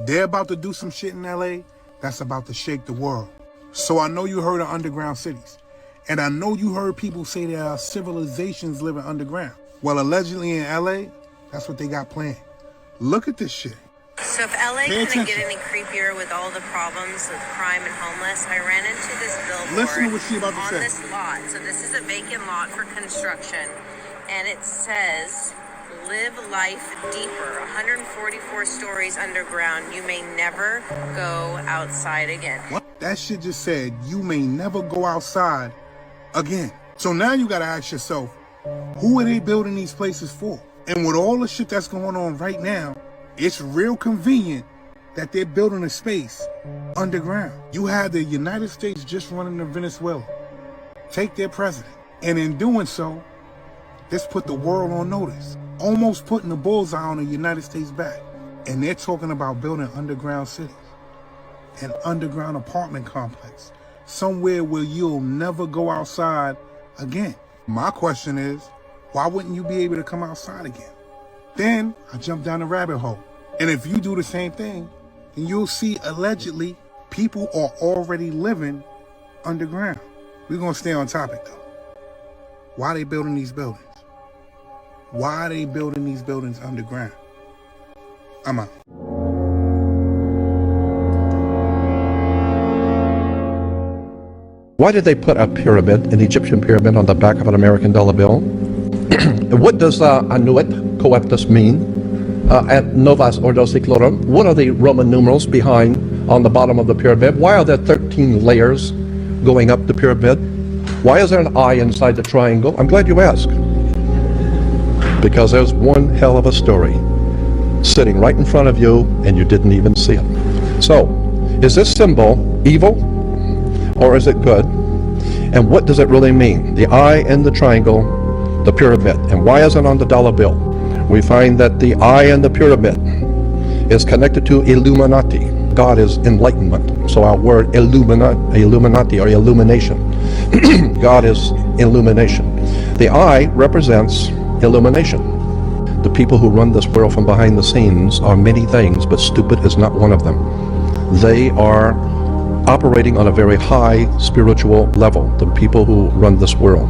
They're about to do some shit in LA that's about to shake the world. So I know you heard of underground cities. And I know you heard people say there are civilizations living underground. Well, allegedly in LA, that's what they got planned. Look at this shit. So if LA couldn't get any creepier with all the problems with crime and homeless, I ran into this billboard Listen to what she about to on say. this lot. So this is a vacant lot for construction. And it says, live life deeper, 144 stories underground. You may never go outside again. What? That shit just said, you may never go outside again. So now you gotta ask yourself, who are they building these places for? And with all the shit that's going on right now, it's real convenient that they're building a space underground. You have the United States just running to Venezuela. Take their president. And in doing so, this put the world on notice. Almost putting the bullseye on the United States back. And they're talking about building underground cities. An underground apartment complex. Somewhere where you'll never go outside again. My question is, why wouldn't you be able to come outside again? Then I jump down the rabbit hole. And if you do the same thing, then you'll see allegedly people are already living underground. We're gonna stay on topic though. Why are they building these buildings? Why are they building these buildings underground? I'm out. Why did they put a pyramid, an Egyptian pyramid, on the back of an American dollar bill? What does annuit coeptus mean? At novas ordo seclorum, what are the Roman numerals behind on the bottom of the pyramid? Why are there 13 layers going up the pyramid? Why is there an eye inside the triangle? I'm glad you asked. Because there's one hell of a story sitting right in front of you and you didn't even see it. So, is this symbol evil or is it good? And what does it really mean? The eye in the triangle, the pyramid. And why is it on the dollar bill? We find that the eye in the pyramid is connected to Illuminati. God is enlightenment. So our word Illuminati or illumination. God is illumination. The eye represents illumination. The people who run this world from behind the scenes are many things, but stupid is not one of them. They are operating on a very high spiritual level, the people who run this world.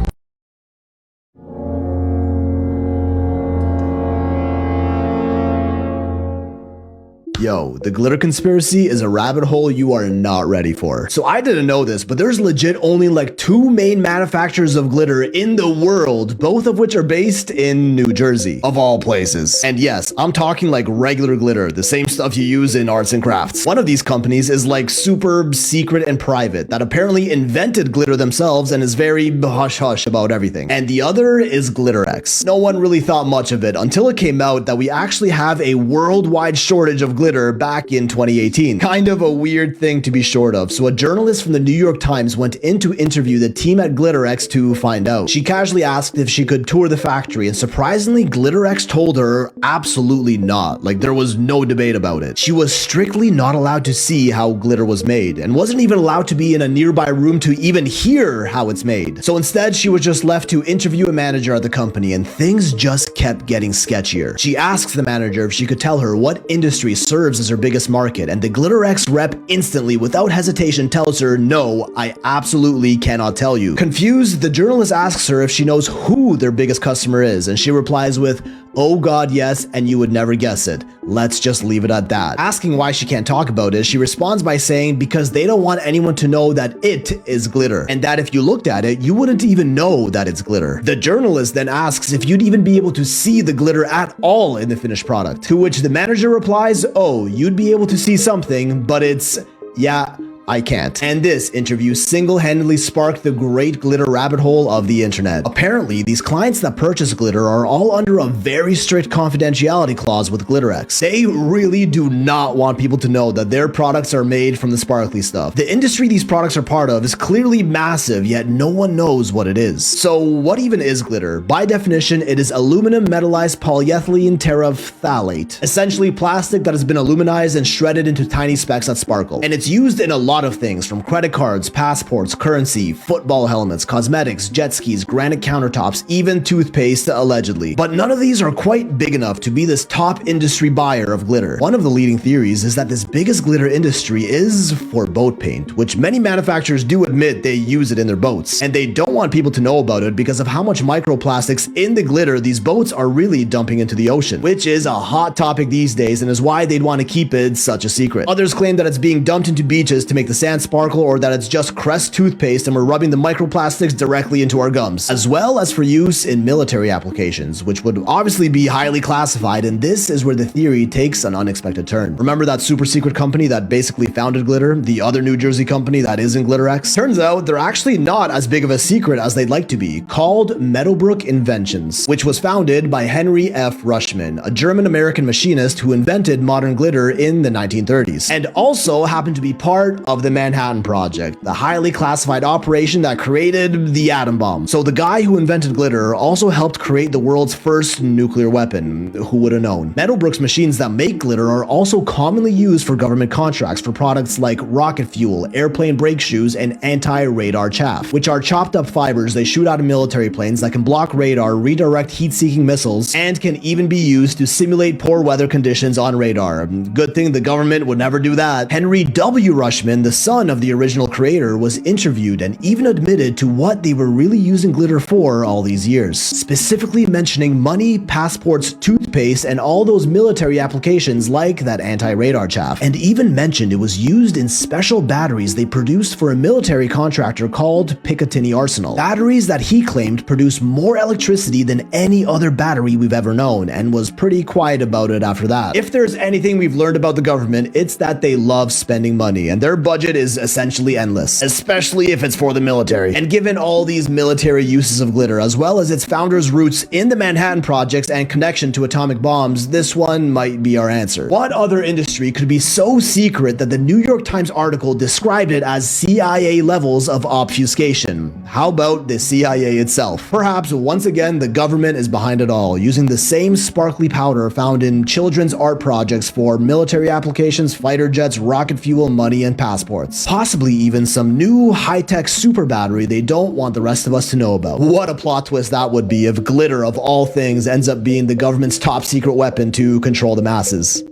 Yo, the glitter conspiracy is a rabbit hole you are not ready for. So I didn't know this, but there's legit only like 2 main manufacturers of glitter in the world, both of which are based in New Jersey, of all places. And yes, I'm talking like regular glitter, the same stuff you use in arts and crafts. One of these companies is like super secret and private, that apparently invented glitter themselves and is very hush-hush about everything. And the other is GlitterX. No one really thought much of it until it came out that we actually have a worldwide shortage of glitter back in 2018. Kind of a weird thing to be short of. So a journalist from the New York Times went in to interview the team at GlitterX to find out. She casually asked if she could tour the factory, and surprisingly, GlitterX told her absolutely not. Like, there was no debate about it. She was strictly not allowed to see how glitter was made, and wasn't even allowed to be in a nearby room to even hear how it's made. So instead, she was just left to interview a manager at the company, and things just kept getting sketchier. She asks the manager if she could tell her what industry serves as her biggest market, and the GlitterX rep instantly, without hesitation, tells her, no, I absolutely cannot tell you. Confused, the journalist asks her if she knows who their biggest customer is, and she replies with, oh god, yes, and you would never guess it. Let's just leave it at that. Asking why she can't talk about it, she responds by saying because they don't want anyone to know that it is glitter, and that if you looked at it, you wouldn't even know that it's glitter. The journalist then asks if you'd even be able to see the glitter at all in the finished product, to which the manager replies, oh, you'd be able to see something, but it's, yeah, I can't. And this interview single-handedly sparked the great glitter rabbit hole of the internet. Apparently, these clients that purchase glitter are all under a very strict confidentiality clause with GlitterX. They really do not want people to know that their products are made from the sparkly stuff. The industry these products are part of is clearly massive, yet no one knows what it is. So what even is glitter? By definition, it is aluminum metallized polyethylene terephthalate, essentially plastic that has been aluminized and shredded into tiny specks that sparkle. And it's used in a lot lot of things from credit cards, passports, currency, football helmets, cosmetics, jet skis, granite countertops, even toothpaste, allegedly. But none of these are quite big enough to be this top industry buyer of glitter. One of the leading theories is that this biggest glitter industry is for boat paint, which many manufacturers do admit they use it in their boats. And they don't want people to know about it because of how much microplastics in the glitter these boats are really dumping into the ocean, which is a hot topic these days and is why they'd want to keep it such a secret. Others claim that it's being dumped into beaches to make the sand sparkle, or that it's just Crest toothpaste and we're rubbing the microplastics directly into our gums, as well as for use in military applications, which would obviously be highly classified, and this is where the theory takes an unexpected turn. Remember that super secret company that basically founded glitter, the other New Jersey company that isn't GlitterX? Turns out they're actually not as big of a secret as they'd like to be, called Meadowbrook Inventions, which was founded by Henry F. Rushman, a German-American machinist who invented modern glitter in the 1930s, and also happened to be part of the Manhattan Project, the highly classified operation that created the atom bomb. So the guy who invented glitter also helped create the world's first nuclear weapon. Who would have known? Meadowbrook's machines that make glitter are also commonly used for government contracts for products like rocket fuel, airplane brake shoes, and anti-radar chaff, which are chopped up fibers they shoot out of military planes that can block radar, redirect heat-seeking missiles, and can even be used to simulate poor weather conditions on radar. Good thing the government would never do that. Henry W. Rushman, the son of the original creator, was interviewed and even admitted to what they were really using glitter for all these years, specifically mentioning money, passports, toothpaste, and all those military applications like that anti-radar chaff, and even mentioned it was used in special batteries they produced for a military contractor called Picatinny Arsenal. Batteries that he claimed produce more electricity than any other battery we've ever known, and was pretty quiet about it after that. If there's anything we've learned about the government, it's that they love spending money, and their budget is essentially endless, especially if it's for the military. And given all these military uses of glitter, as well as its founder's roots in the Manhattan Projects and connection to atomic bombs, this one might be our answer. What other industry could be so secret that the New York Times article described it as CIA levels of obfuscation? How about the CIA itself? Perhaps once again the government is behind it all, using the same sparkly powder found in children's art projects for military applications, fighter jets, rocket fuel, money, and passports. Possibly even some new high-tech super battery they don't want the rest of us to know about. What a plot twist that would be if glitter, of all things, ends up being the government's top secret weapon to control the masses.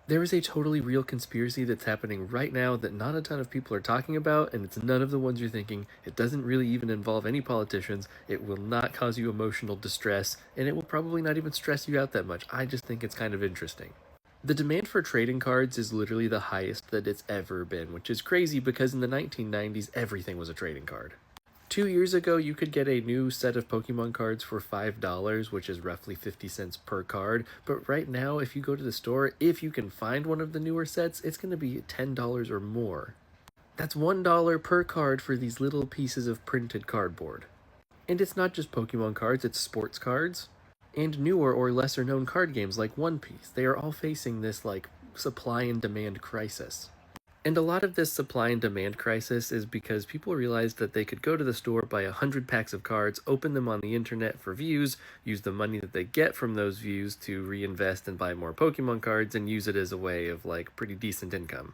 There is a totally real conspiracy that's happening right now that not a ton of people are talking about, and it's none of the ones you're thinking. It doesn't really even involve any politicians. It will not cause you emotional distress, and it will probably not even stress you out that much. I just think it's kind of interesting. The demand for trading cards is literally the highest that it's ever been, which is crazy because in the 1990s, everything was a trading card. 2 years ago, you could get a new set of Pokemon cards for $5, which is roughly 50 cents per card. But right now, if you go to the store, if you can find one of the newer sets, it's going to be $10 or more. That's $1 per card for these little pieces of printed cardboard. And it's not just Pokemon cards, it's sports cards, and newer or lesser known card games like One Piece. They are all facing this supply and demand crisis. And a lot of this supply and demand crisis is because people realized that they could go to the store, buy 100 packs of cards, open them on the internet for views, use the money that they get from those views to reinvest and buy more Pokemon cards, and use it as a way of pretty decent income.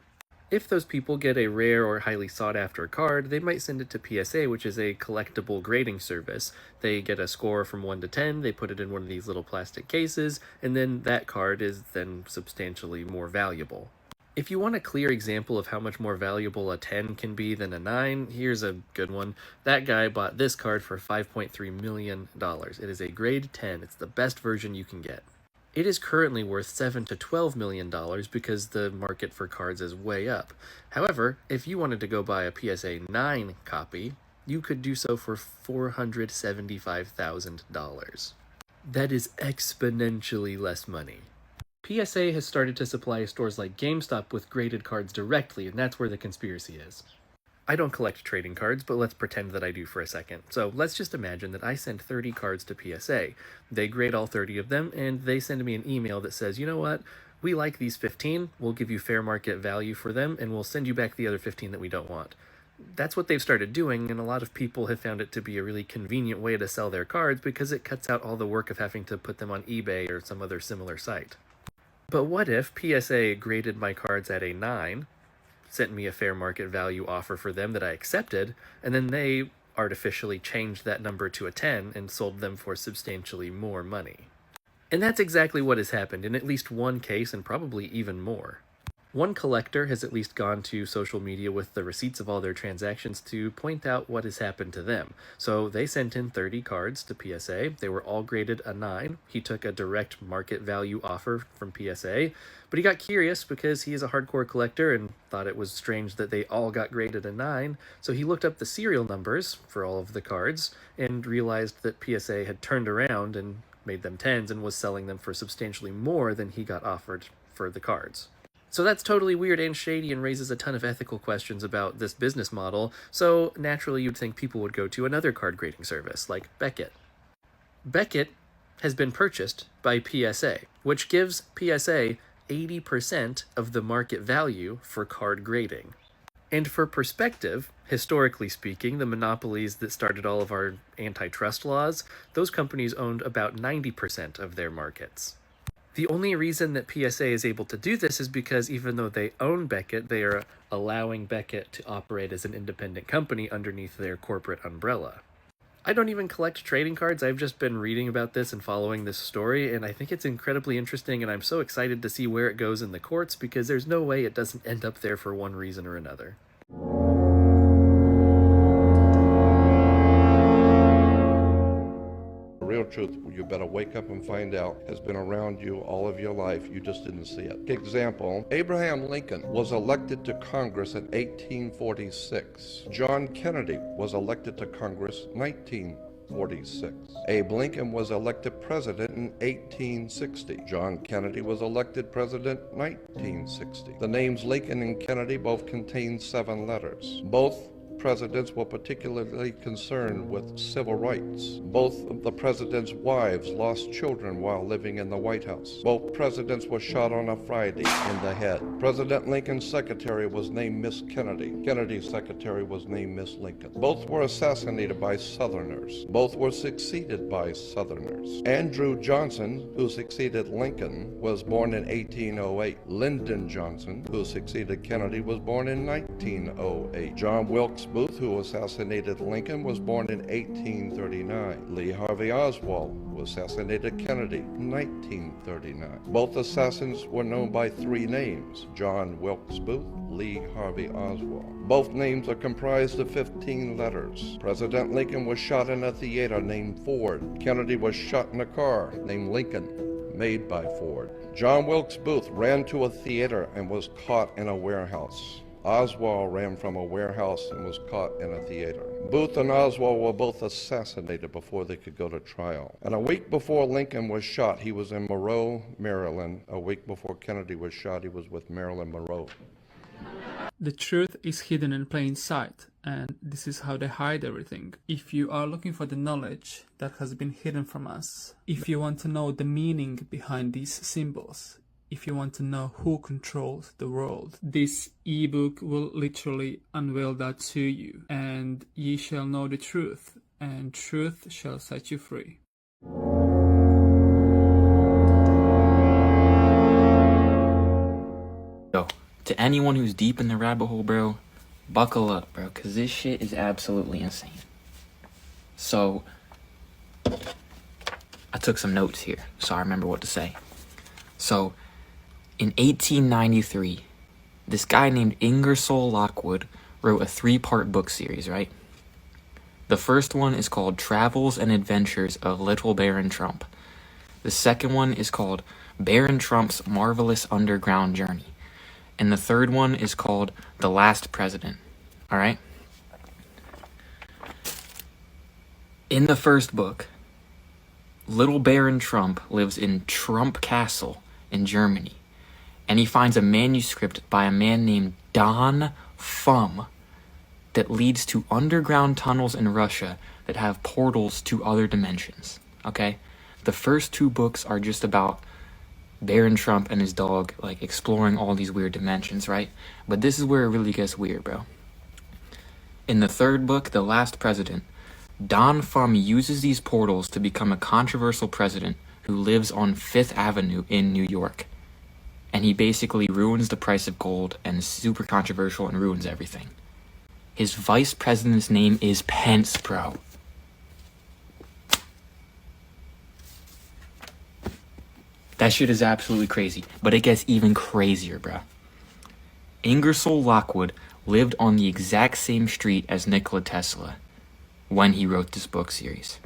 If those people get a rare or highly sought after card, they might send it to PSA, which is a collectible grading service. They get a score from 1 to 10, they put it in one of these little plastic cases, and then that card is then substantially more valuable. If you want a clear example of how much more valuable a 10 can be than a 9, here's a good one. That guy bought this card for $5.3 million. It is a grade 10. It's the best version you can get. It is currently worth $7 to $12 million because the market for cards is way up. However, if you wanted to go buy a PSA 9 copy, you could do so for $475,000. That is exponentially less money. PSA has started to supply stores like GameStop with graded cards directly, and that's where the conspiracy is. I don't collect trading cards, but let's pretend that I do for a second. So let's just imagine that I send 30 cards to PSA. They grade all 30 of them, and they send me an email that says, you know what, we like these 15, we'll give you fair market value for them, and we'll send you back the other 15 that we don't want. That's what they've started doing, and a lot of people have found it to be a really convenient way to sell their cards because it cuts out all the work of having to put them on eBay or some other similar site. But what if PSA graded my cards at a 9, sent me a fair market value offer for them that I accepted, and then they artificially changed that number to a 10 and sold them for substantially more money? And that's exactly what has happened in at least one case, and probably even more. One collector has at least gone to social media with the receipts of all their transactions to point out what has happened to them. So they sent in 30 cards to PSA. They were all graded a 9. He took a direct market value offer from PSA, but he got curious because he is a hardcore collector and thought it was strange that they all got graded a 9. So he looked up the serial numbers for all of the cards and realized that PSA had turned around and made them 10s and was selling them for substantially more than he got offered for the cards. So that's totally weird and shady and raises a ton of ethical questions about this business model, so naturally you'd think people would go to another card grading service, like Beckett. Beckett has been purchased by PSA, which gives PSA 80% of the market value for card grading. And for perspective, historically speaking, the monopolies that started all of our antitrust laws, those companies owned about 90% of their markets. The only reason that PSA is able to do this is because even though they own Beckett, they are allowing Beckett to operate as an independent company underneath their corporate umbrella. I don't even collect trading cards. I've just been reading about this and following this story, and I think it's incredibly interesting, and I'm so excited to see where it goes in the courts because there's no way it doesn't end up there for one reason or another. Real truth, you better wake up and find out, has been around you all of your life. You just didn't see it. Example, Abraham Lincoln was elected to Congress in 1846. John Kennedy was elected to Congress 1946. Abe Lincoln was elected president in 1860. John Kennedy was elected president 1960. The names Lincoln and Kennedy both contain 7 letters. Both presidents were particularly concerned with civil rights. Both of the presidents' wives lost children while living in the White House. Both presidents were shot on a Friday in the head. President Lincoln's secretary was named Miss Kennedy. Kennedy's secretary was named Miss Lincoln. Both were assassinated by Southerners. Both were succeeded by Southerners. Andrew Johnson, who succeeded Lincoln, was born in 1808. Lyndon Johnson, who succeeded Kennedy, was born in 1908. John Wilkes Booth, who assassinated Lincoln, was born in 1839. Lee Harvey Oswald, who assassinated Kennedy, in 1939. Both assassins were known by 3 names: John Wilkes Booth, Lee Harvey Oswald. Both names are comprised of 15 letters. President Lincoln was shot in a theater named Ford. Kennedy was shot in a car named Lincoln, made by Ford. John Wilkes Booth ran to a theater and was caught in a warehouse. Oswald ran from a warehouse and was caught in a theater. Booth and Oswald were both assassinated before they could go to trial. And a week before Lincoln was shot, he was in Monroe, Maryland. A week before Kennedy was shot, he was with Marilyn Monroe. The truth is hidden in plain sight, and this is how they hide everything. If you are looking for the knowledge that has been hidden from us, if you want to know the meaning behind these symbols, if you want to know who controls the world, this ebook will literally unveil that to you, and ye shall know the truth, and truth shall set you free. Yo, to anyone who's deep in the rabbit hole, bro, buckle up, bro, because this shit is absolutely insane. So, I took some notes here, so I remember what to say. So, in 1893, this guy named Ingersoll Lockwood wrote a 3-part book series, right? The first one is called Travels and Adventures of Little Baron Trump. The second one is called Baron Trump's Marvelous Underground Journey. And the third one is called The Last President, alright? In the first book, Little Baron Trump lives in Trump Castle in Germany. And he finds a manuscript by a man named Don Fum that leads to underground tunnels in Russia that have portals to other dimensions, okay? The first 2 books are just about Baron Trump and his dog, like, exploring all these weird dimensions, right? But this is where it really gets weird, bro. In the third book, The Last President, Don Fum uses these portals to become a controversial president who lives on Fifth Avenue in New York. And he basically ruins the price of gold and is super controversial and ruins everything. His vice president's name is Pence, bro. That shit is absolutely crazy, but it gets even crazier, bro. Ingersoll Lockwood lived on the exact same street as Nikola Tesla when he wrote this book series.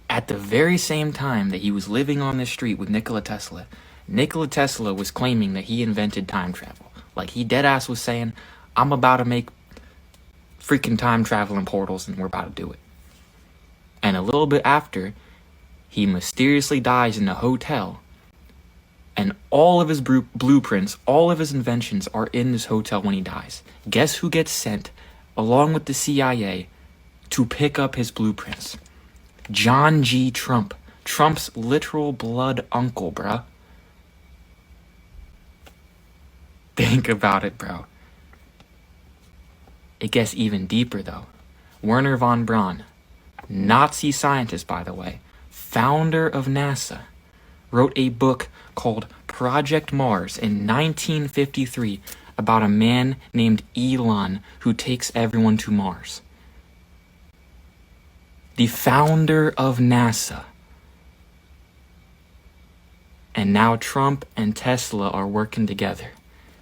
At the very same time that he was living on this street with Nikola Tesla was claiming that he invented time travel. Like, he deadass was saying, I'm about to make freaking time traveling portals and we're about to do it. And a little bit after, he mysteriously dies in a hotel, and all of his blueprints, all of his inventions are in this hotel when he dies. Guess who gets sent, along with the CIA, to pick up his blueprints? John G. Trump. Trump's literal blood uncle, bruh. Think about it, bro. It gets even deeper, though. Wernher von Braun, Nazi scientist, by the way, founder of NASA, wrote a book called Project Mars in 1953 about a man named Elon who takes everyone to Mars. The founder of NASA. And now Trump and Tesla are working together.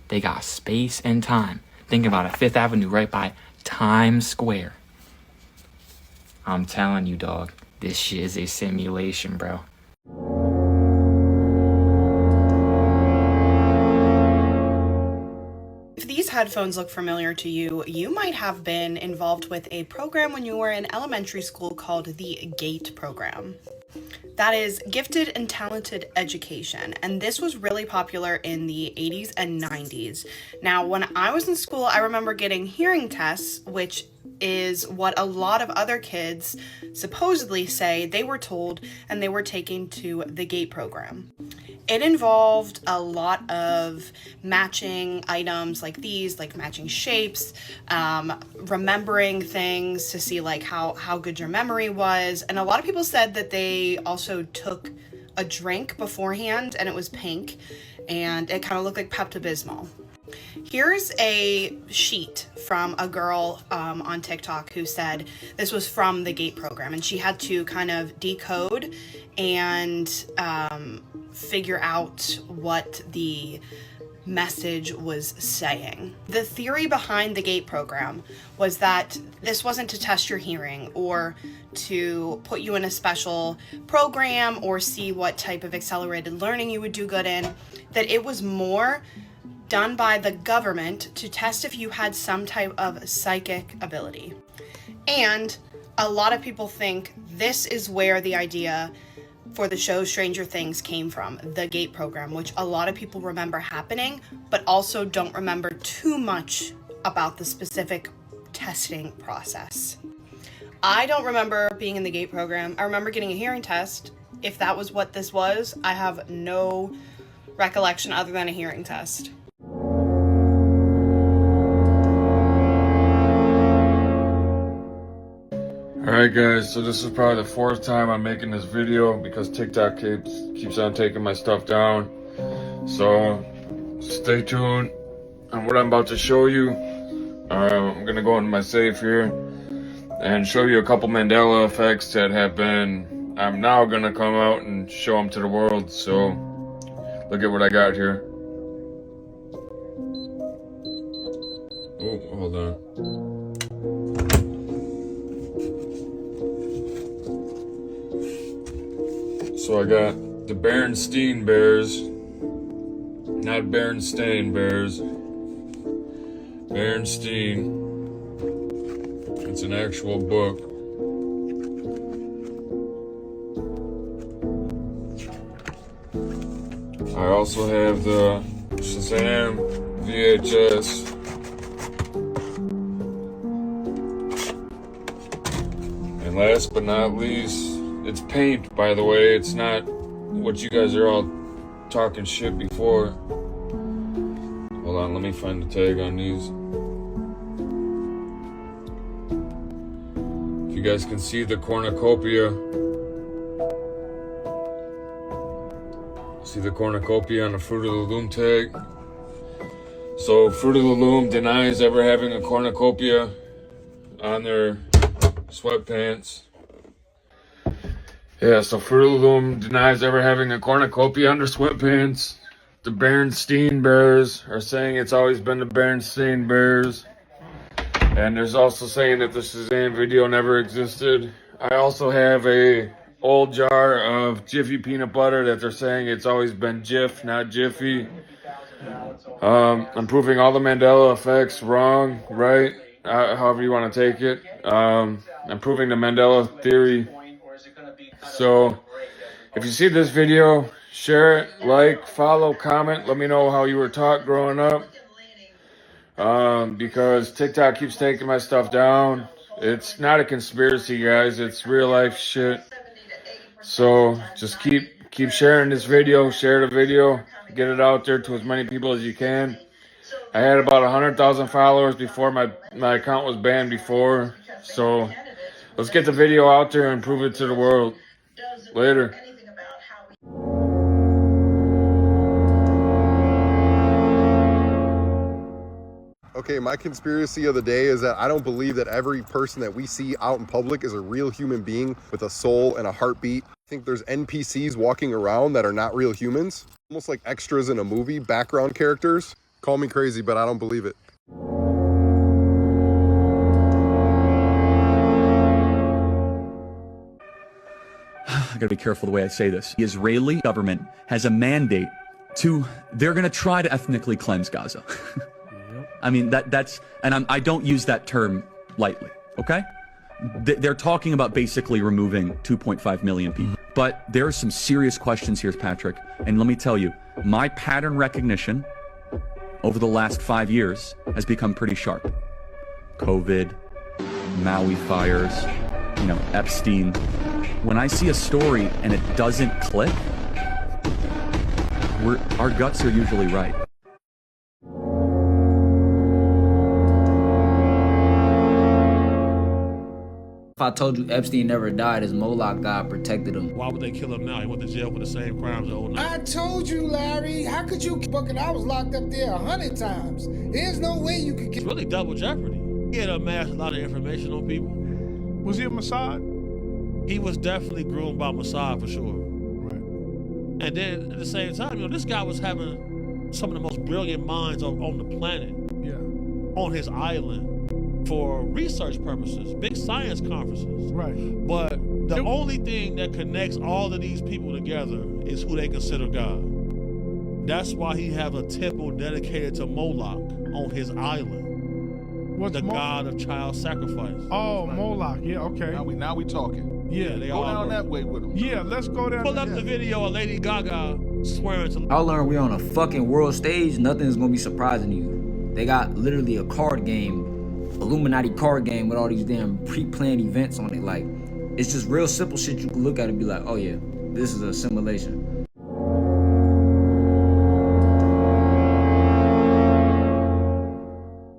They got space and time. Think about it, Fifth Avenue right by Times Square. I'm telling you, dog, this shit is a simulation, bro. If these headphones look familiar to you, you might have been involved with a program when you were in elementary school called the GATE program. That is Gifted and Talented Education, and this was really popular in the 80s and 90s. Now, when I was in school, I remember getting hearing tests, which is what a lot of other kids supposedly say they were told and they were taken to the GATE program. It involved a lot of matching items like these, like matching shapes, remembering things to see like how good your memory was. And a lot of people said that they also took a drink beforehand and it was pink and it kind of looked like Pepto-Bismol. Here's a sheet from a girl on TikTok who said this was from the GATE program, and she had to kind of decode and figure out what the message was saying. The theory behind the GATE program was that this wasn't to test your hearing or to put you in a special program or see what type of accelerated learning you would do good in, that it was more done by the government to test if you had some type of psychic ability. And a lot of people think this is where the idea for the show Stranger Things came from, the GATE program, which a lot of people remember happening, but also don't remember too much about the specific testing process. I don't remember being in the GATE program. I remember getting a hearing test. If that was what this was, I have no recollection other than a hearing test. Alright guys, so this is probably the fourth time I'm making this video because TikTok keeps on taking my stuff down. So stay tuned on what I'm about to show you. I'm gonna go into my safe here and show you a couple Mandela effects that I'm now gonna come out and show them to the world. So look at what I got here. Oh, hold on. So I got the Berenstain Bears, not Berenstain Bears, Berenstain. It's an actual book. I also have the Shazam VHS. And last but not least, it's paint, by the way. It's not what you guys are all talking shit before. Hold on, let me find the tag on these. You guys can see the cornucopia. See the cornucopia on the Fruit of the Loom tag. So Fruit of the Loom denies ever having a cornucopia on their sweatpants. Yeah, so Fruit of the Loom denies ever having a cornucopia on their sweatpants. The Berenstain Bears are saying it's always been the Berenstain Bears. And there's also saying that the Shazam video never existed. I also have a old jar of Jiffy peanut butter that they're saying it's always been Jif, not Jiffy. I'm proving all the Mandela effects wrong, right? However you want to take it. I'm proving the Mandela theory. So, if you see this video, share it, like, follow, comment. Let me know how you were taught growing up. Because TikTok keeps taking my stuff down. It's not a conspiracy, guys. It's real life shit. So, just keep sharing this video. Share the video. Get it out there to as many people as you can. I had about 100,000 followers before my account was banned before. So, let's get the video out there and prove it to the world. Later. Okay, my conspiracy of the day is that I don't believe that every person that we see out in public is a real human being with a soul and a heartbeat. I think there's NPCs walking around that are not real humans, almost like extras in a movie, background characters. Call me crazy, but I don't believe it. I gotta be careful the way I say this. The Israeli government has a mandate they're gonna try to ethnically cleanse Gaza. I mean, I don't use that term lightly, okay? They're talking about basically removing 2.5 million people. But there are some serious questions here, Patrick. And let me tell you, my pattern recognition over the last 5 years has become pretty sharp. COVID, Maui fires, Epstein. When I see a story and it doesn't click, our guts are usually right. If I told you Epstein never died, his Moloch God protected him. Why would they kill him now? He went to jail for the same crimes the whole night. I told you, Larry. How could you bucket? I was locked up there 100 times. There's no way you could get. It's really double jeopardy. He had amassed a lot of information on people. Was he a Mossad? He was definitely groomed by Mossad for sure. Right. And then at the same time, this guy was having some of the most brilliant minds on the planet. Yeah. On his island. For research purposes, big science conferences. Right. But the only thing that connects all of these people together is who they consider God. That's why he have a temple dedicated to Moloch on his island. What's the god of child sacrifice. Oh, Moloch. Yeah, okay. Now we talking. Yeah, they go all down that way with him. Yeah, let's go down. Pull up the video of Lady Gaga swearing to. I learned we're on a fucking world stage. Nothing's gonna be surprising you. They got literally a card game. Illuminati card game with all these damn pre-planned events on it. Like, it's just real simple shit you can look at and be like, oh yeah, this is a simulation.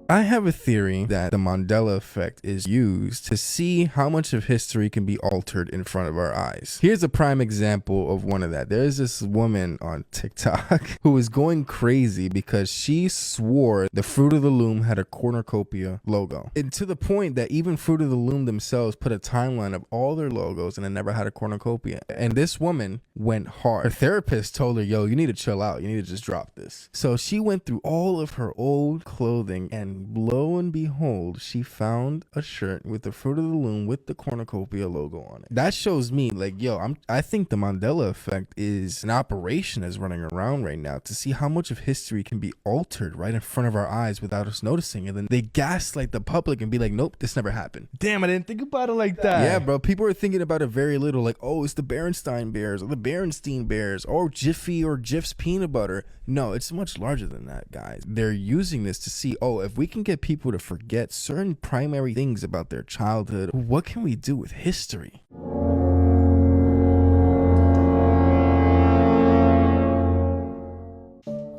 I have a theory that the Mandela effect is used to see how much of history can be altered in front of our eyes. Here's a prime example of one of that. There's this woman on TikTok who was going crazy because she swore the Fruit of the Loom had a cornucopia logo. And to the point that even Fruit of the Loom themselves put a timeline of all their logos and it never had a cornucopia. And this woman went hard. Her therapist told her, yo, you need to chill out. You need to just drop this. So she went through all of her old clothing and lo and behold, she found a shirt with the Fruit of the Loom with the cornucopia logo on it. That shows me like, yo, I think the Mandela effect is an operation that's running around right now to see how much of history can be altered right in front of our eyes without us noticing. And then they gaslight the public and be like, nope, this never happened. Damn, I didn't think about it like that. Yeah, bro. People are thinking about it very little. Like, oh, it's the Berenstain Bears or the Berenstain Bears or Jiffy or Jif's peanut butter. No, it's much larger than that, guys. They're using this to see, oh, if we can get people to forget certain primary things about their childhood, what can we do with history?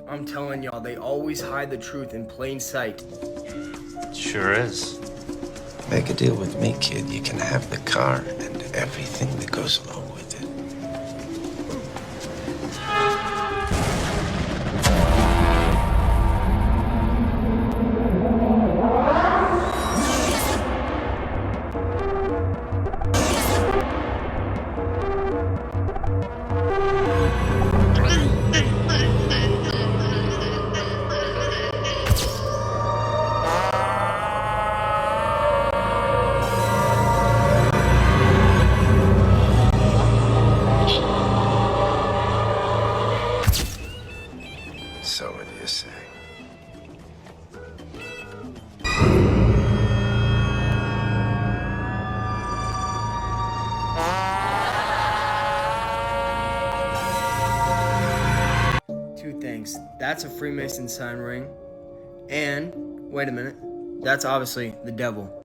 I'm telling y'all, they always hide the truth in plain sight. Sure is. Make a deal with me, kid. You can have the car and everything that goes along with it. So what do you say? Two things. That's a Freemason sign ring. And, wait a minute, that's obviously the devil.